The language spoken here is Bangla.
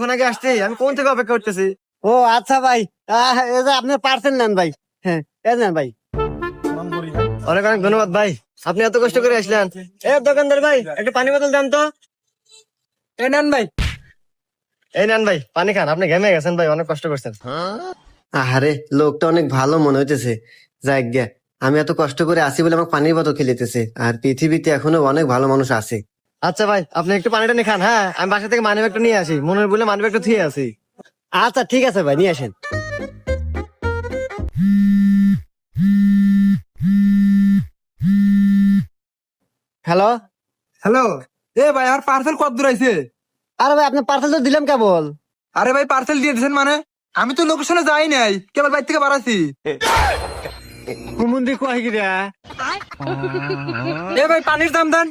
কতক্ষণ আগে আসছি, আমি কোন থেকে অপেক্ষা করতেছি। ও আচ্ছা ভাই, এই যে আপনার পার্সেল নেন ভাই। হ্যাঁ, এই নেন ভাই। অনেক অনেক ধন্যবাদ ভাই, আপনি এত কষ্ট করে আসলেন। এ দোকানদার ভাই, একটা পানি বোতল দেন তো। এই নেন ভাই। এই নেন ভাই, পানি খান, আপনি ঘেমে গেছেন ভাই, অনেক কষ্ট করছেন। আরে লোকটা অনেক ভালো মনে হইতেছে। যাক গে, আমি এত কষ্ট করে আসি বলে আমাকে পানির বোতল খেলিতেছে, আর পৃথিবীতে এখনো অনেক ভালো মানুষ আছে। আচ্ছা ভাই, আপনি একটু পানিটা নিয়ে খান। হ্যাঁ, আমি বাসা থেকে মানি ব্যাগটা নিয়ে আসি, মনের বলে মানি ব্যাগটা থুয়ে আসি। আচ্ছা ঠিক আছে ভাই, নিয়ে আসেন। হ্যালো। হ্যালো। এ ভাই, আর পার্সেল কত দূর আইছে? আরে ভাই, আপনার পার্সেল তো দিলাম কেবল। আরে ভাই, পার্সেল দিয়ে দিয়েছেন মানে? আমি তো লোকেশনে যাই নাই, কেবল বাইর থেকে বাড়াছি। কুমুন্দি কয় গিরা। এ ভাই, পানির দাম দেন।